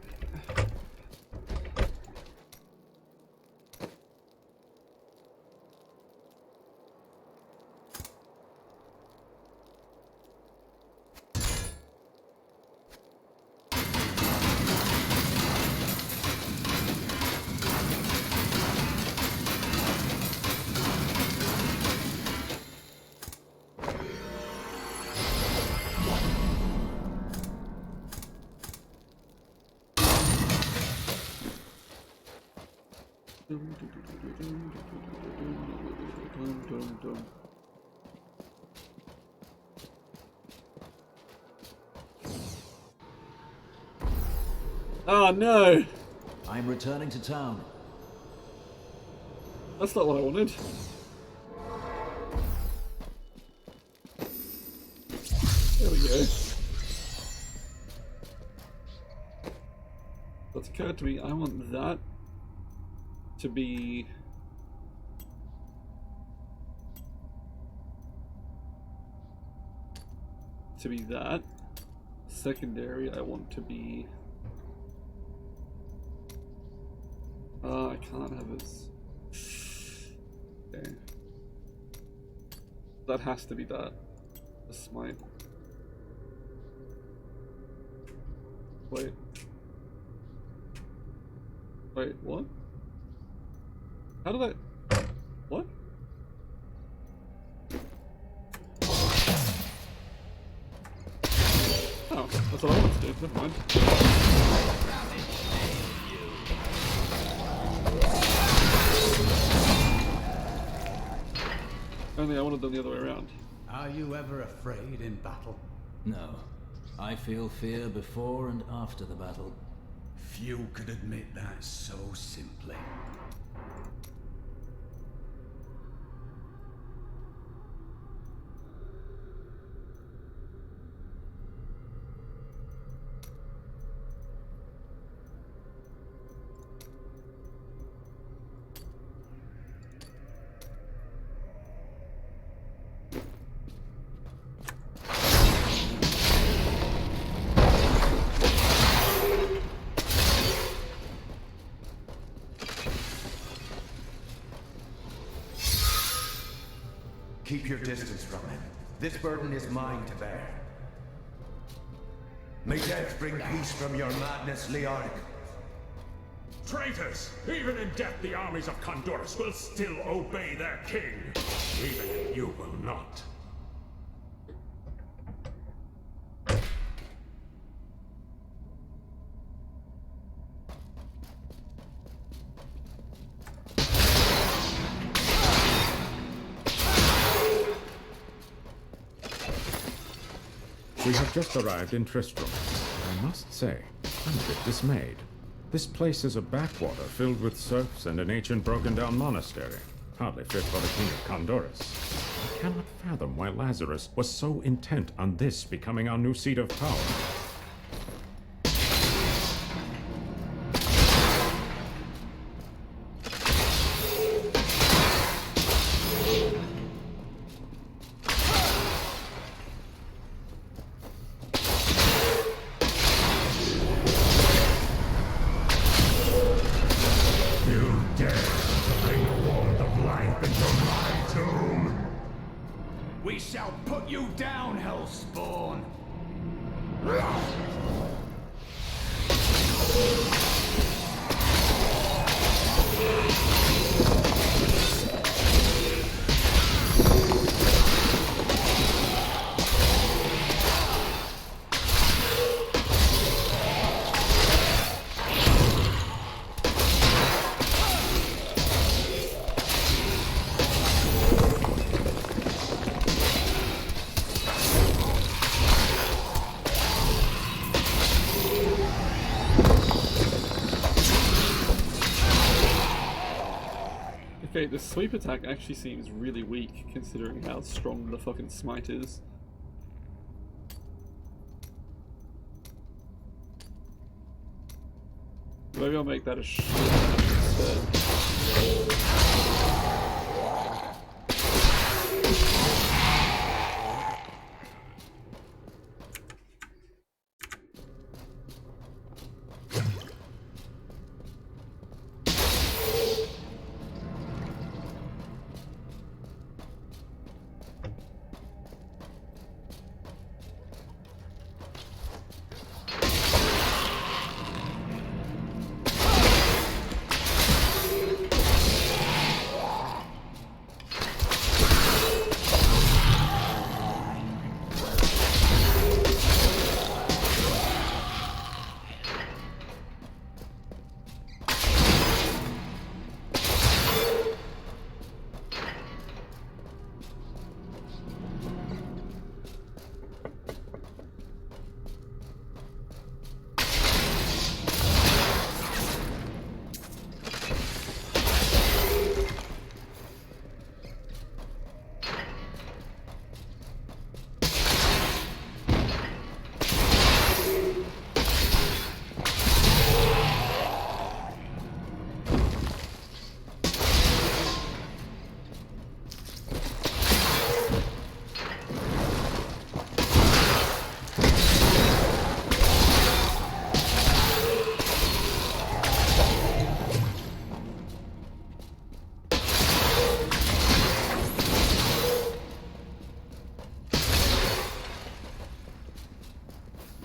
Oh no! I'm returning to town. That's not what I wanted. There we go. That's occurred to me. I want that to be that. Secondary, I want to be. I can't have it. Okay. That has to be that. The smite. Wait. Wait, what? How did I... What? Oh, that's what I wanted to do. Never mind. Only I wanted them the other way around. Are you ever afraid in battle? No. I feel fear before and after the battle. Few could admit that so simply. Keep your distance from him. This burden is mine to bear. May death bring peace from your madness, Leoric. Traitors! Even in death, the armies of Condorus will still obey their king. Even if you will not. We have just arrived in Tristram. I must say, I'm a bit dismayed. This place is a backwater filled with serfs and an ancient broken-down monastery. Hardly fit for the King of Condorus. I cannot fathom why Lazarus was so intent on this becoming our new seat of power. We shall put you down, Hellspawn! Okay, the sweep attack actually seems really weak considering how strong the fucking smite is. Maybe I'll make that a shield instead.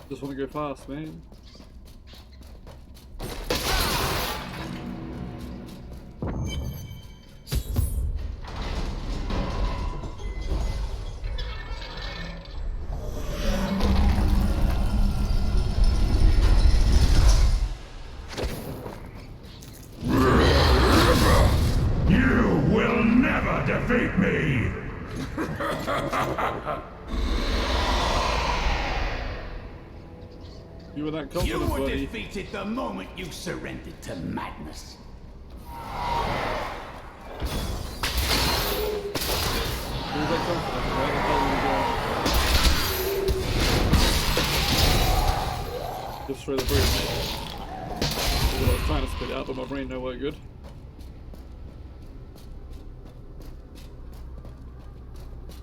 Just want to go fast, man. You will never defeat me! You were that confident, You were buddy. defeated the moment you surrendered to madness. You were that confident. Where the hell were you going? Just through the bridge. That's what I was trying to spit out, but my brain no work good.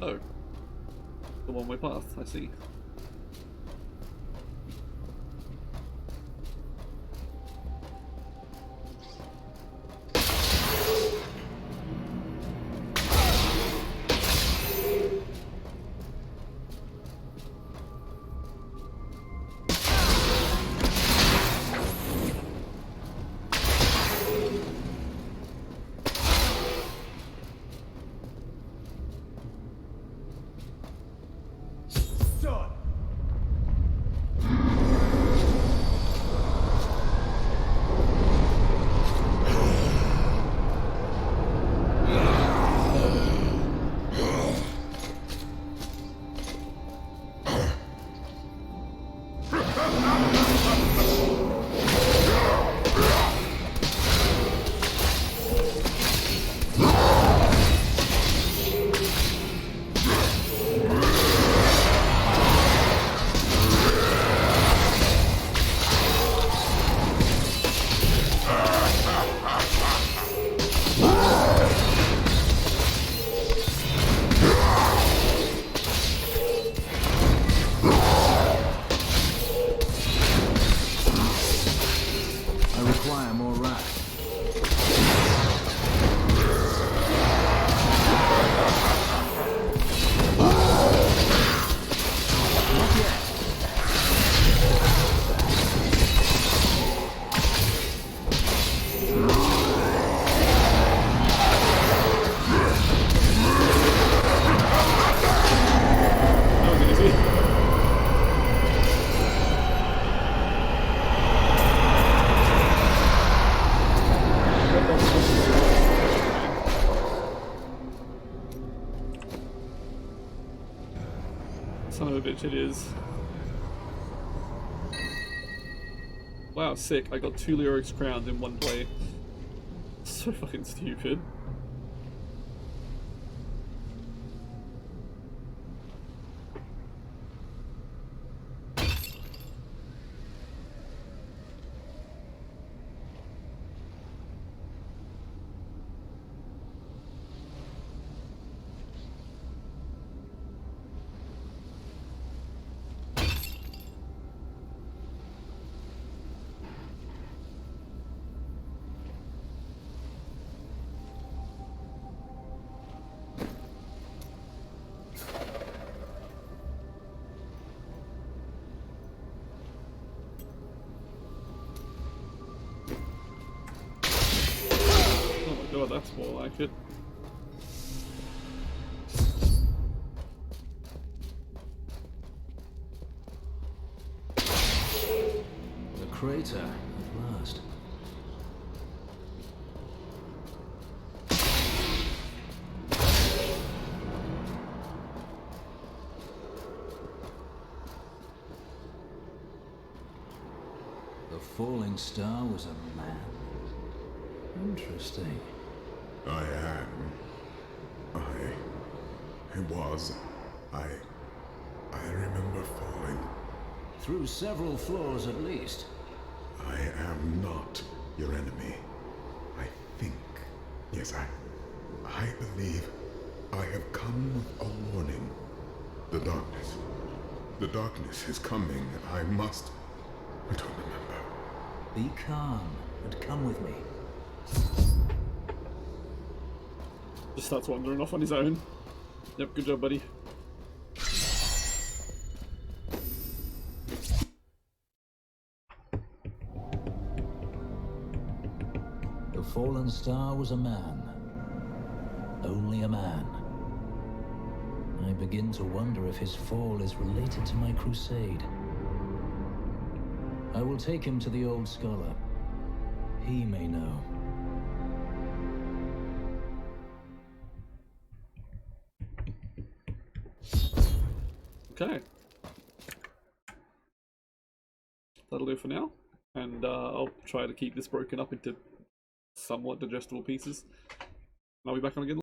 Oh. The one-way path, I see. Son, Son of a bitch, it is. Wow, sick. I got 2 lyrics crowned in one play. So fucking stupid. Oh, that's more like it. The crater, at last. The falling star was a man. Interesting. I remember falling. Through several floors at least. I am not your enemy. I think. Yes, I believe I have come with a warning. The darkness. The darkness is coming. I must. I don't remember. Be calm and come with me. Just starts wandering off on his own. Yep, good job, buddy. The fallen star was a man. Only a man. I begin to wonder if his fall is related to my crusade. I will take him to the old scholar. He may know. Okay. That'll do for now. And I'll try to keep this broken up into somewhat digestible pieces. And I'll be back on again.